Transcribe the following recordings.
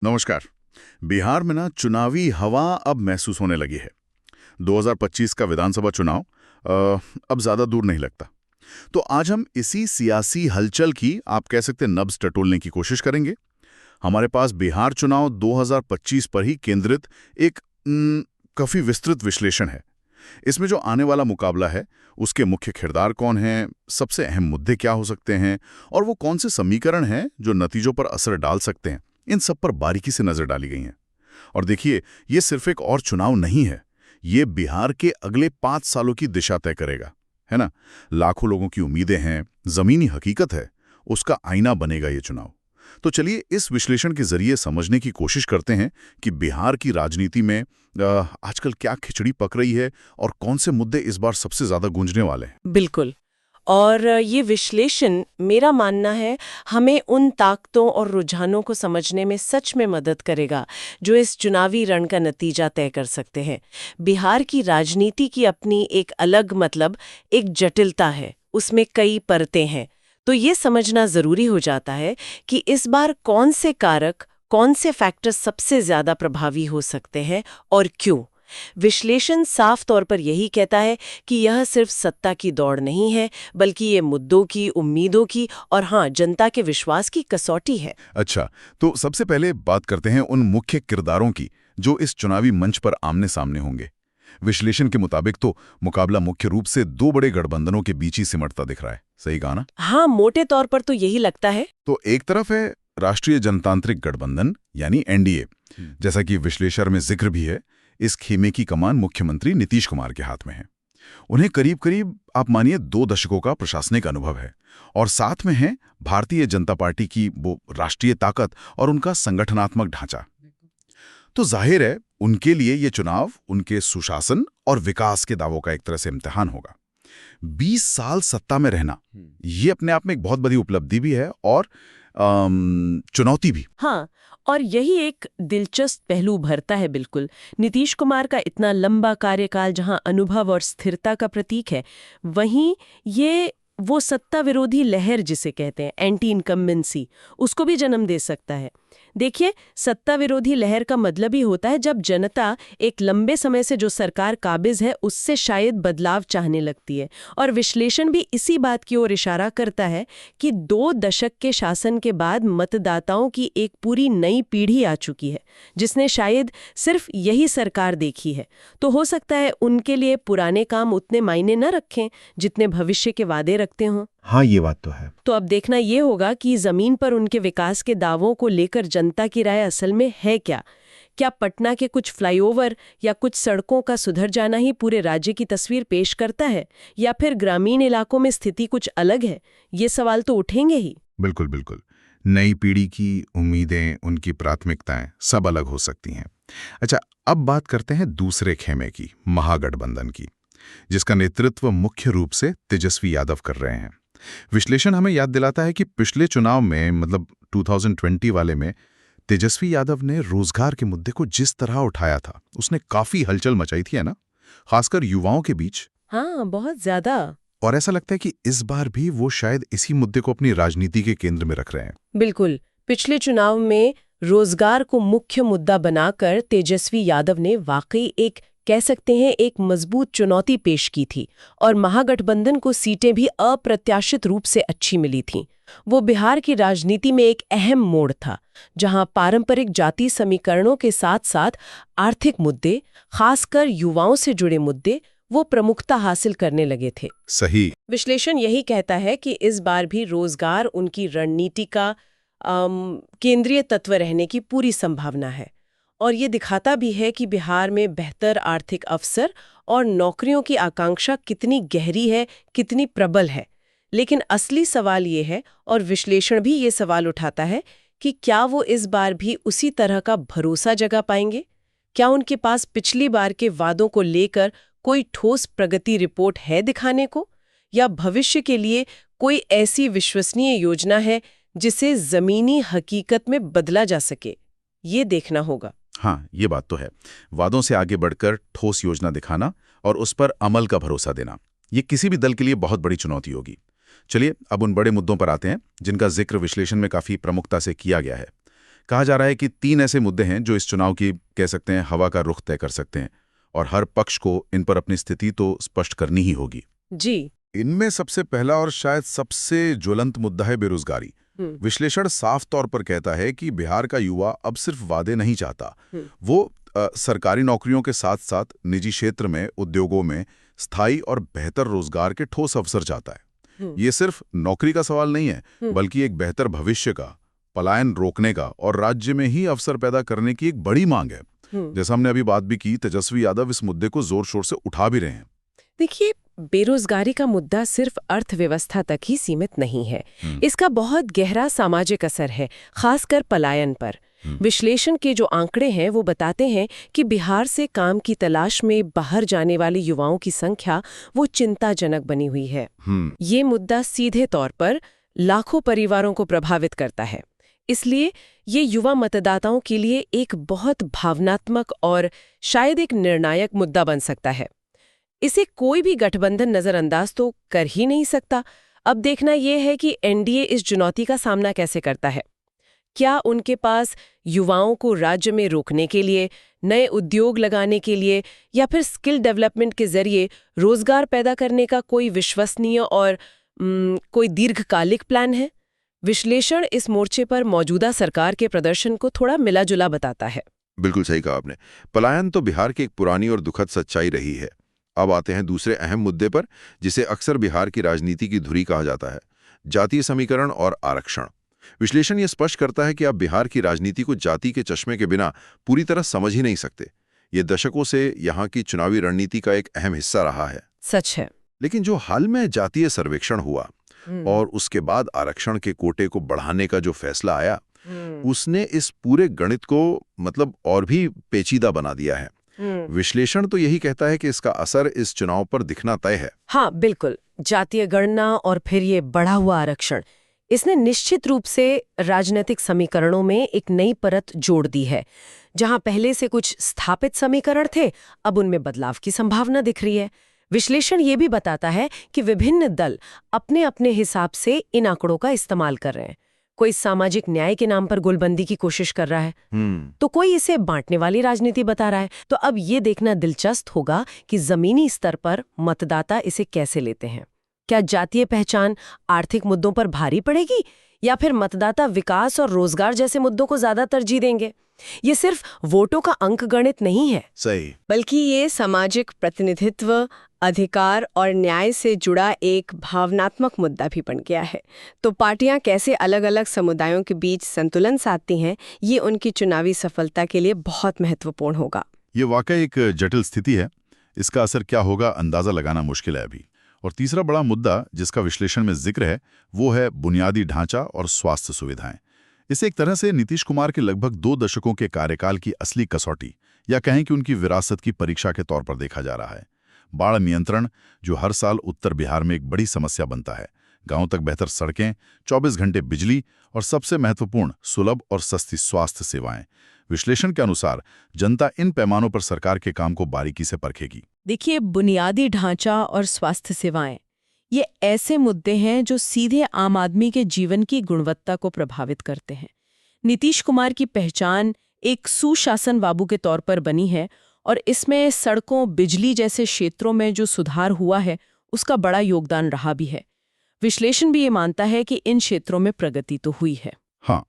नमस्कार। बिहार में ना चुनावी हवा अब महसूस होने लगी है। 2025 का विधानसभा चुनाव अब ज्यादा दूर नहीं लगता। तो आज हम इसी सियासी हलचल की आप कह सकते हैं नब्ज टटोलने की कोशिश करेंगे। हमारे पास बिहार चुनाव 2025 पर ही केंद्रित एक काफी विस्तृत विश्लेषण है। इसमें जो आने वाला मुकाबला है उसके मुख्य किरदार कौन हैं, सबसे अहम मुद्दे क्या हो सकते हैं और वो कौन से समीकरण हैं जो नतीजों पर असर डाल सकते हैं, इन सब पर बारीकी से नजर डाली गई है। और देखिए, ये सिर्फ एक और चुनाव नहीं है, ये बिहार के अगले 5 सालों की दिशा तय करेगा, है ना। लाखों लोगों की उम्मीदें हैं, जमीनी हकीकत है, उसका आईना बनेगा ये चुनाव। तो चलिए इस विश्लेषण के जरिए समझने की कोशिश करते हैं कि बिहार की राजनीति में आजकल क्या खिचड़ी पक रही है और कौन से मुद्दे इस बार सबसे ज्यादा गूंजने वाले हैं। बिल्कुल। और ये विश्लेषण, मेरा मानना है, हमें उन ताकतों और रुझानों को समझने में सच में मदद करेगा जो इस चुनावी रण का नतीजा तय कर सकते हैं। बिहार की राजनीति की अपनी एक अलग एक जटिलता है, उसमें कई परतें हैं। तो ये समझना जरूरी हो जाता है कि इस बार कौन से कारक, कौन से फैक्टर सबसे ज्यादा प्रभावी हो सकते हैं और क्यों। विश्लेषण साफ तौर पर यही कहता है कि यह सिर्फ सत्ता की दौड़ नहीं है, बल्कि ये मुद्दों की, उम्मीदों की और हाँ, जनता के विश्वास की कसौटी है। अच्छा, तो सबसे पहले बात करते हैं उन मुख्य किरदारों की जो इस चुनावी मंच पर आमने सामने होंगे। विश्लेषण के मुताबिक तो मुकाबला मुख्य रूप से दो बड़े गठबंधनों के बीच ही सिमटता दिख रहा है। सही कहा ना? हाँ, मोटे तौर पर तो यही लगता है। तो एक तरफ है राष्ट्रीय जनतांत्रिक गठबंधन यानी एनडीए, जैसा कि विश्लेषण में जिक्र भी है। इस खेमे की कमान मुख्यमंत्री नीतीश कुमार के हाथ में है। उन्हें करीब करीब आप मानिए 2 दशकों का प्रशासनिक अनुभव है। और साथ में है भारतीय जनता पार्टी की वो राष्ट्रीय ताकत और उनका संगठनात्मक ढांचा। तो जाहिर है उनके लिए ये चुनाव उनके सुशासन और विकास के दावों का एक तरह से इम्तिहान होगा। 20 साल सत्ता में रहना, ये अपने आप में एक बहुत बड़ी उपलब्धि भी है और चुनौती भी। हाँ, और यही एक दिलचस्प पहलू उभरता है। बिल्कुल, नीतीश कुमार का इतना लंबा कार्यकाल जहां अनुभव और स्थिरता का प्रतीक है, वहीं ये वो सत्ता विरोधी लहर जिसे कहते हैं एंटी इनकम्बेंसी, उसको भी जन्म दे सकता है। देखिए, सत्ता विरोधी लहर का मतलब ही होता है जब जनता एक लंबे समय से जो सरकार काबिज है उससे शायद बदलाव चाहने लगती है। और विश्लेषण भी इसी बात की ओर इशारा करता है कि 2 दशक के शासन के बाद मतदाताओं की एक पूरी नई पीढ़ी आ चुकी है जिसने शायद सिर्फ यही सरकार देखी है। तो हो सकता है उनके लिए पुराने काम उतने मायने न रखें जितने भविष्य के वादे रखते हों। हाँ, ये बात तो है। तो अब देखना ये होगा कि जमीन पर उनके विकास के दावों को लेकर जनता की राय असल में है क्या। क्या पटना के कुछ फ्लाईओवर या कुछ सड़कों का सुधर जाना ही पूरे राज्य की तस्वीर पेश करता है, या फिर ग्रामीण इलाकों में स्थिति कुछ अलग है? ये सवाल तो उठेंगे ही। बिल्कुल बिल्कुल। नई पीढ़ी की उम्मीदें, उनकी प्राथमिकताएं सब अलग हो सकती हैं। अच्छा, अब बात करते हैं दूसरे खेमे की, महागठबंधन की, जिसका नेतृत्व मुख्य रूप से तेजस्वी यादव कर रहे हैं। विश्लेषण हमें याद दिलाता है कि पिछले चुनाव में 2020 वाले में तेजस्वी यादव ने रोजगार के मुद्दे को जिस तरह उठाया था, उसने काफी हलचल मचाई थी, है ना, खासकर युवाओं के बीच। हाँ, बहुत ज्यादा। और ऐसा लगता है कि इस बार भी वो शायद इसी मुद्दे को अपनी राजनीति के केंद्र में रख रहे हैं। बिल्कुल, पिछले चुनाव में रोजगार को मुख्य मुद्दा बनाकर तेजस्वी यादव ने वाकई एक, कह सकते हैं, एक मजबूत चुनौती पेश की थी और महागठबंधन को सीटें भी अप्रत्याशित रूप से अच्छी मिली थीं। वो बिहार की राजनीति में एक अहम मोड़ था, जहां पारंपरिक जाति समीकरणों के साथ साथ आर्थिक मुद्दे, खासकर युवाओं से जुड़े मुद्दे, वो प्रमुखता हासिल करने लगे थे। सही। विश्लेषण यही कहता है कि इस बार भी रोजगार उनकी रणनीति का केंद्रीय तत्व रहने की पूरी संभावना है। और ये दिखाता भी है कि बिहार में बेहतर आर्थिक अवसर और नौकरियों की आकांक्षा कितनी गहरी है, कितनी प्रबल है। लेकिन असली सवाल ये है, और विश्लेषण भी ये सवाल उठाता है, कि क्या वो इस बार भी उसी तरह का भरोसा जगा पाएंगे? क्या उनके पास पिछली बार के वादों को लेकर कोई ठोस प्रगति रिपोर्ट है दिखाने को, या भविष्य के लिए कोई ऐसी विश्वसनीय योजना है जिसे जमीनी हकीकत में बदला जा सके? ये देखना होगा। हाँ, ये बात तो है। वादों से आगे बढ़कर ठोस योजना दिखाना और उस पर अमल का भरोसा देना, ये किसी भी दल के लिए बहुत बड़ी चुनौती होगी। चलिए अब उन बड़े मुद्दों पर आते हैं जिनका जिक्र विश्लेषण में काफी प्रमुखता से किया गया है। कहा जा रहा है कि 3 ऐसे मुद्दे हैं जो इस चुनाव की कह सकते हैं हवा का रुख तय कर सकते हैं, और हर पक्ष को इन पर अपनी स्थिति तो स्पष्ट करनी ही होगी। जी। इनमें सबसे पहला और शायद सबसे ज्वलंत मुद्दा है बेरोजगारी। विश्लेषण साफ तौर पर कहता है कि बिहार का युवा अब सिर्फ वादे नहीं चाहता, वो सरकारी नौकरियों के साथ साथ निजी क्षेत्र में, उद्योगों में स्थायी और बेहतर रोजगार के ठोस अवसर चाहता है। ये सिर्फ नौकरी का सवाल नहीं है, बल्कि एक बेहतर भविष्य का, पलायन रोकने का और राज्य में ही अवसर पैदा करने की एक बड़ी मांग है। जैसा हमने अभी बात भी की, तेजस्वी यादव इस मुद्दे को जोर शोर से उठा भी रहे हैं। देखिए, बेरोजगारी का मुद्दा सिर्फ अर्थव्यवस्था तक ही सीमित नहीं है। इसका बहुत गहरा सामाजिक असर है, खासकर पलायन पर। विश्लेषण के जो आंकड़े हैं वो बताते हैं कि बिहार से काम की तलाश में बाहर जाने वाले युवाओं की संख्या वो चिंताजनक बनी हुई है। ये मुद्दा सीधे तौर पर लाखों परिवारों को प्रभावित करता है। इसलिए ये युवा मतदाताओं के लिए एक बहुत भावनात्मक और शायद एक निर्णायक मुद्दा बन सकता है। इसे कोई भी गठबंधन नजरअंदाज तो कर ही नहीं सकता। अब देखना यह है कि एनडीए इस चुनौती का सामना कैसे करता है। क्या उनके पास युवाओं को राज्य में रोकने के लिए, नए उद्योग लगाने के लिए या फिर स्किल डेवलपमेंट के जरिए रोजगार पैदा करने का कोई विश्वसनीय और कोई दीर्घकालिक प्लान है? विश्लेषण इस मोर्चे पर मौजूदा सरकार के प्रदर्शन को थोड़ा मिला-जुला बताता है। बिल्कुल सही कहा आपने। पलायन तो बिहार की एक पुरानी और दुखद सच्चाई रही है। अब आते हैं दूसरे अहम मुद्दे पर, जिसे अक्सर बिहार की राजनीति की धुरी कहा जाता है, जातीय समीकरण और आरक्षण। विश्लेषण ये स्पष्ट करता है कि आप बिहार की राजनीति को जाति के चश्मे के बिना पूरी तरह समझ ही नहीं सकते। ये दशकों से यहाँ की चुनावी रणनीति का एक अहम हिस्सा रहा है। सच है। लेकिन जो हाल में जातीय सर्वेक्षण हुआ और उसके बाद आरक्षण के कोटे को बढ़ाने का जो फैसला आया, उसने इस पूरे गणित को मतलब और भी पेचीदा बना दिया है। विश्लेषण तो यही कहता है कि इसका असर इस चुनाव पर दिखना तय है। हाँ, बिल्कुल। जातीय गणना और फिर ये बढ़ा हुआ आरक्षण, इसने निश्चित रूप से राजनीतिक समीकरणों में एक नई परत जोड़ दी है। जहां पहले से कुछ स्थापित समीकरण थे, अब उनमें बदलाव की संभावना दिख रही है। विश्लेषण ये भी बताता है कि विभिन्न दल अपने अपने हिसाब से इन आंकड़ों का इस्तेमाल कर रहे हैं। कोई सामाजिक न्याय के नाम पर गोलबंदी की कोशिश कर रहा है, तो कोई इसे बांटने वाली राजनीति बता रहा है। तो अब ये देखना दिलचस्प होगा कि जमीनी स्तर पर मतदाता इसे कैसे लेते हैं। क्या जातीय पहचान आर्थिक मुद्दों पर भारी पड़ेगी या फिर मतदाता विकास और रोजगार जैसे मुद्दों को ज्यादा तरजीह देंगे? ये सिर्फ वोटों का अंकगणित नहीं है, सही, बल्कि ये सामाजिक प्रतिनिधित्व, अधिकार और न्याय से जुड़ा एक भावनात्मक मुद्दा भी बन गया है। तो पार्टियां कैसे अलग अलग समुदायों के बीच संतुलन साधती हैं, ये उनकी चुनावी सफलता के लिए बहुत महत्वपूर्ण होगा। ये वाकई एक जटिल स्थिति है। इसका असर क्या होगा अंदाजा लगाना मुश्किल है अभी। और तीसरा बड़ा मुद्दा जिसका विश्लेषण में जिक्र है, वो है बुनियादी ढांचा और स्वास्थ्य सुविधाएं। इसे एक तरह से नीतीश कुमार के लगभग 2 दशकों के कार्यकाल की असली कसौटी, या कहें कि उनकी विरासत की परीक्षा के तौर पर देखा जा रहा है। बाढ़ नियंत्रण, जो हर साल उत्तर बिहार में एक बड़ी समस्या बनता है, गांव तक बेहतर सड़कें, 24 घंटे बिजली और सबसे महत्वपूर्ण सुलभ और सस्ती स्वास्थ्य सेवाएं। विश्लेषण के अनुसार जनता इन पैमानों पर सरकार के काम को बारीकी से परखेगी। देखिए, बुनियादी ढांचा और स्वास्थ्य सेवाएं, ये ऐसे मुद्दे हैं जो सीधे आम आदमी के जीवन की गुणवत्ता को प्रभावित करते हैं। नीतीश कुमार की पहचान एक सुशासन बाबू के तौर पर बनी है और इसमें सड़कों, बिजली जैसे क्षेत्रों में जो सुधार हुआ है, उसका बड़ा योगदान रहा भी है। विश्लेषण भी ये मानता है कि इन क्षेत्रों में प्रगति तो हुई है। हाँ,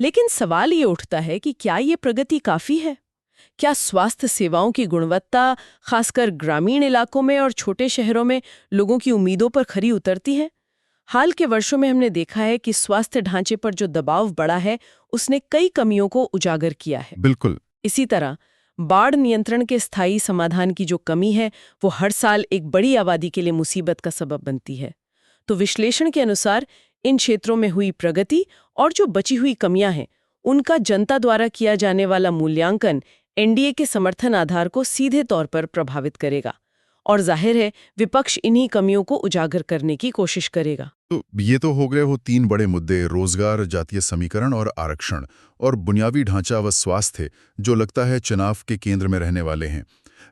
लेकिन सवाल ये उठता है कि क्या ये प्रगति काफी है? क्या स्वास्थ्य सेवाओं की गुणवत्ता, खासकर ग्रामीण इलाकों में और छोटे शहरों में, लोगों की उम्मीदों पर खरी उतरती है? हाल के वर्षों में हमने देखा है कि स्वास्थ्य ढांचे पर जो दबाव बढ़ा है, उसने कई कमियों को उजागर किया है। बिल्कुल। इसी तरह बाढ़ नियंत्रण के स्थायी समाधान की जो कमी है, वो हर साल एक बड़ी आबादी के लिए मुसीबत का सबब बनती है। तो विश्लेषण के अनुसार इन क्षेत्रों में हुई प्रगति और जो बची हुई कमियां हैं, उनका जनता द्वारा किया जाने वाला मूल्यांकन एनडीए के समर्थन आधार को सीधे तौर पर प्रभावित करेगा। और जाहिर है, विपक्ष इन्हीं कमियों को उजागर करने की कोशिश करेगा। तो ये तो हो गए वो 3 बड़े मुद्दे, रोजगार, जातीय समीकरण और आरक्षण, और बुनियादी ढांचा व स्वास्थ्य, जो लगता है चुनाव के केंद्र में रहने वाले हैं।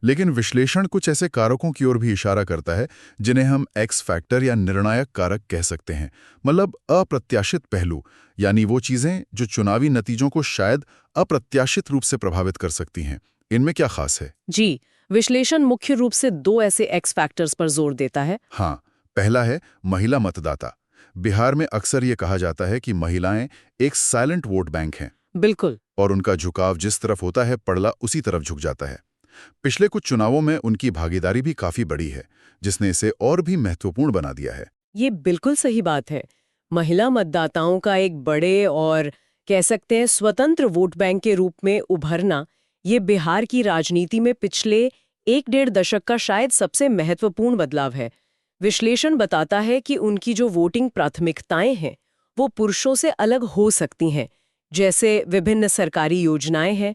लेकिन विश्लेषण कुछ ऐसे कारकों की ओर भी इशारा करता है जिन्हें हम एक्स फैक्टर या निर्णायक कारक कह सकते हैं, मतलब अप्रत्याशित पहलू, यानी वो चीजें जो चुनावी नतीजों को शायद अप्रत्याशित रूप से प्रभावित कर सकती हैं। इनमें क्या खास है? जी, विश्लेषण मुख्य रूप से 2 ऐसे एक्स फैक्टर्स पर जोर देता है। हाँ, पहला है महिला मतदाता। बिहार में अक्सर ये कहा जाता है कि महिलाएं एक साइलेंट वोट बैंक हैं बिल्कुल। और उनका झुकाव जिस तरफ होता है पड़ला उसी तरफ झुक जाता है। पिछले कुछ चुनावों में उनकी भागीदारी भी काफी बड़ी है, जिसने इसे और भी महत्वपूर्ण बना दिया है। ये बिल्कुल सही बात है। महिला मतदाताओं का एक बड़े और कह सकते हैं स्वतंत्र वोट बैंक के रूप में उभरना, ये बिहार की राजनीति में पिछले 1-1.5 दशक का शायद सबसे महत्वपूर्ण बदलाव है। विश्लेषण बताता है कि उनकी जो वोटिंग प्राथमिकताएं हैं, वो पुरुषों से अलग हो सकती हैं। जैसे विभिन्न सरकारी योजनाएं हैं,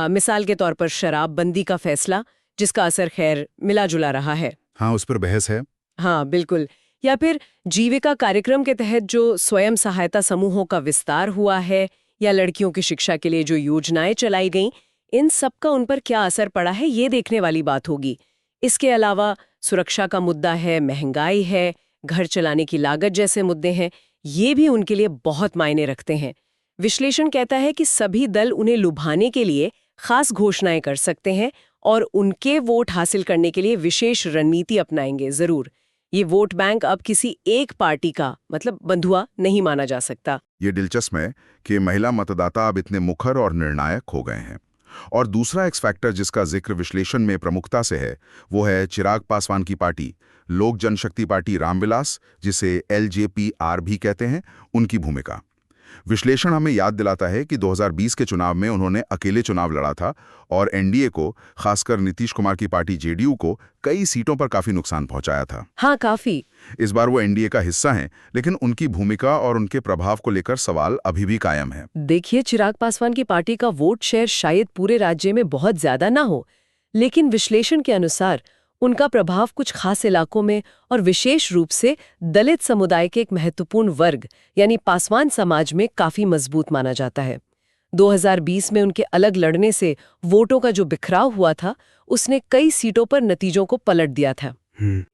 मिसाल के तौर पर शराबबंदी का फैसला, जिसका असर खैर मिला-जुला रहा है। हाँ, उस पर बहस है। हाँ, बिल्कुल। या फिर जीविका कार्यक्रम के तहत जो स्वयं सहायता समूहों का विस्तार हुआ है, या लड़कियों की शिक्षा के लिए जो योजनाएं चलाई गईं, इन सब का उन पर क्या असर पड़ा है, ये देखने वाली बात होगी। इसके अलावा सुरक्षा का मुद्दा है, महंगाई है, घर चलाने की लागत जैसे मुद्दे हैं, ये भी उनके लिए बहुत मायने रखते हैं। विश्लेषण कहता है कि सभी दल उन्हें लुभाने के लिए खास घोषणाएं कर सकते हैं और उनके वोट हासिल करने के लिए विशेष रणनीति अपनाएंगे जरूर। ये वोट बैंक अब किसी एक पार्टी का मतलब बंधुआ नहीं माना जा सकता। ये दिलचस्प है कि महिला मतदाता अब इतने मुखर और निर्णायक हो गए हैं। और दूसरा एक्स फैक्टर जिसका जिक्र विश्लेषण में प्रमुखता से है, वो है चिराग पासवान की पार्टी, लोक जनशक्ति पार्टी रामविलास, जिसे LJPR भी कहते हैं, उनकी भूमिका। विश्लेषण हमें याद दिलाता है कि 2020 के चुनाव में उन्होंने अकेले चुनाव लड़ा था और एनडीए को, खासकर नीतीश कुमार की पार्टी जेडीयू को, कई सीटों पर काफी नुकसान पहुंचाया था। हाँ, काफी। इस बार वो एनडीए का हिस्सा हैं, लेकिन उनकी भूमिका और उनके प्रभाव को लेकर सवाल अभी भी कायम है। देखिए, चिराग पासवान की पार्टी का वोट शेयर शायद पूरे राज्य में बहुत ज्यादा ना हो, लेकिन विश्लेषण के अनुसार उनका प्रभाव कुछ खास इलाकों में और विशेष रूप से दलित समुदाय के एक महत्वपूर्ण वर्ग यानी पासवान समाज में काफी मजबूत माना जाता है। 2020 में उनके अलग लड़ने से वोटों का जो बिखराव हुआ था, उसने कई सीटों पर नतीजों को पलट दिया था।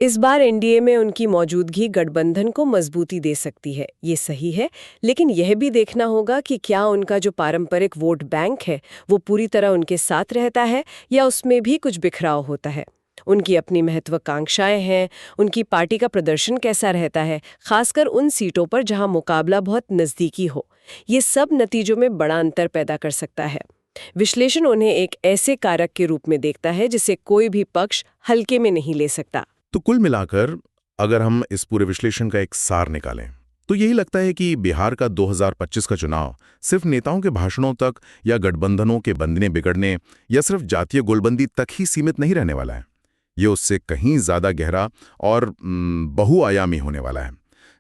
इस बार एनडीए में उनकी मौजूदगी गठबंधन को मजबूती दे सकती है, ये सही है, लेकिन यह भी देखना होगा कि क्या उनका जो पारंपरिक वोट बैंक है वो पूरी तरह उनके साथ रहता है या उसमें भी कुछ बिखराव होता है। उनकी अपनी महत्वाकांक्षाएं हैं, उनकी पार्टी का प्रदर्शन कैसा रहता है, खासकर उन सीटों पर जहां मुकाबला बहुत नजदीकी हो। ये सब नतीजों में बड़ा अंतर पैदा कर सकता है। विश्लेषण उन्हें एक ऐसे कारक के रूप में देखता है जिसे कोई भी पक्ष हल्के में नहीं ले सकता। तो कुल मिलाकर अगर हम इस पूरे विश्लेषण का एक सार निकालें तो यही लगता है कि बिहार का 2025 का चुनाव सिर्फ नेताओं के भाषणों तक या गठबंधनों के बनने बिगड़ने या सिर्फ जातीय गोलबंदी तक ही सीमित नहीं रहने वाला है। ये उससे कहीं ज्यादा गहरा और बहुआयामी होने वाला है।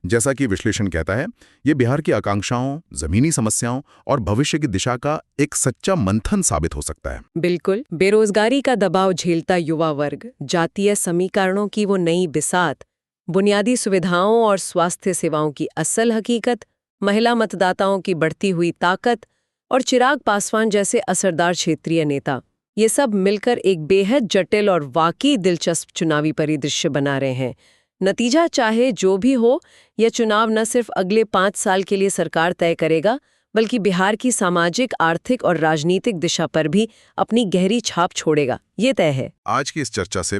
जैसा कि विश्लेषण कहता है, ये बिहार की आकांक्षाओं, जमीनी समस्याओं और भविष्य की दिशा का एक सच्चा मंथन साबित हो सकता है। बिल्कुल, बेरोजगारी का दबाव झेलता युवा वर्ग, जातीय समीकरणों की वो नई बिसात, बुनियादी सुविधाओं और स्वास्थ्य सेवाओं की असल हकीकत, महिला मतदाताओं की बढ़ती हुई ताकत और चिराग पासवान जैसे असरदार क्षेत्रीय नेता, ये सब मिलकर एक बेहद जटिल और वाकई दिलचस्प चुनावी परिदृश्य बना रहे हैं। नतीजा चाहे जो भी हो, यह चुनाव न सिर्फ अगले 5 साल के लिए सरकार तय करेगा, बल्कि बिहार की सामाजिक, आर्थिक और राजनीतिक दिशा पर भी अपनी गहरी छाप छोड़ेगा, ये तय है। आज की इस चर्चा से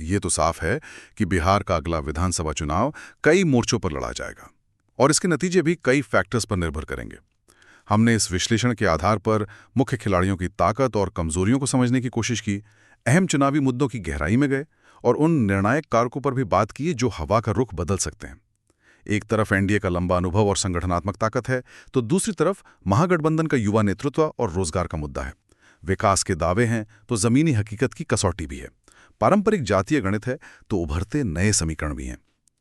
ये तो साफ है कि बिहार का अगला विधानसभा चुनाव कई मोर्चों पर लड़ा जाएगा और इसके नतीजे भी कई फैक्टर्स पर निर्भर करेंगे। हमने इस विश्लेषण के आधार पर मुख्य खिलाड़ियों की ताकत और कमजोरियों को समझने की कोशिश की, अहम चुनावी मुद्दों की गहराई में गए और उन निर्णायक कारकों पर भी बात की जो हवा का रुख बदल सकते हैं। एक तरफ एनडीए का लंबा अनुभव और संगठनात्मक ताकत है, तो दूसरी तरफ महागठबंधन का युवा नेतृत्व और रोजगार का मुद्दा है। विकास के दावे हैं तो जमीनी हकीकत की कसौटी भी है। पारंपरिक जातीय गणित है तो उभरते नए समीकरण भी हैं।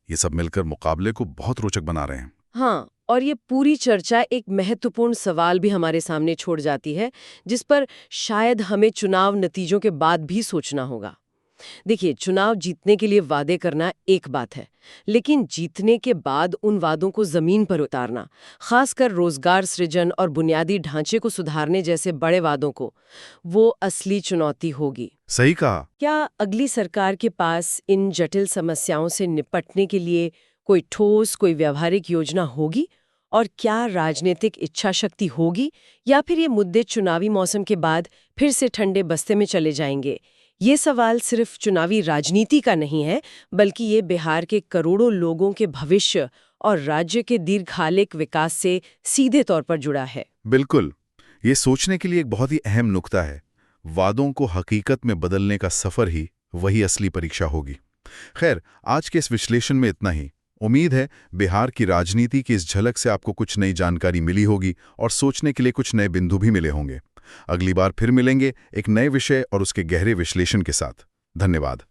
ये सब मिलकर मुकाबले को बहुत रोचक बना रहे हैं। हाँ, और ये पूरी चर्चा एक महत्वपूर्ण सवाल भी हमारे सामने छोड़ जाती है, जिस पर शायद हमें चुनाव नतीजों के बाद भी सोचना होगा। देखिए, चुनाव जीतने के लिए वादे करना एक बात है, लेकिन जीतने के बाद उन वादों को जमीन पर उतारना, खासकर रोजगार सृजन और बुनियादी ढांचे को सुधारने जैसे बड़े वादों को, वो असली चुनौती होगी। सही कहा। क्या अगली सरकार के पास इन जटिल समस्याओं से निपटने के लिए कोई ठोस, कोई व्यावहारिक योजना होगी? और क्या राजनीतिक इच्छा शक्ति होगी, या फिर ये मुद्दे चुनावी मौसम के बाद फिर से ठंडे बस्ते में चले जाएंगे? ये सवाल सिर्फ चुनावी राजनीति का नहीं है, बल्कि ये बिहार के करोड़ों लोगों के भविष्य और राज्य के दीर्घकालिक विकास से सीधे तौर पर जुड़ा है। बिल्कुल, ये सोचने के लिए एक बहुत ही अहम नुक्ता है। वादों को हकीकत में बदलने का सफर ही वही असली परीक्षा होगी। खैर, आज के इस विश्लेषण में इतना ही। उम्मीद है बिहार की राजनीति की इस झलक से आपको कुछ नई जानकारी मिली होगी और सोचने के लिए कुछ नए बिंदु भी मिले होंगे। अगली बार फिर मिलेंगे एक नए विषय और उसके गहरे विश्लेषण के साथ। धन्यवाद।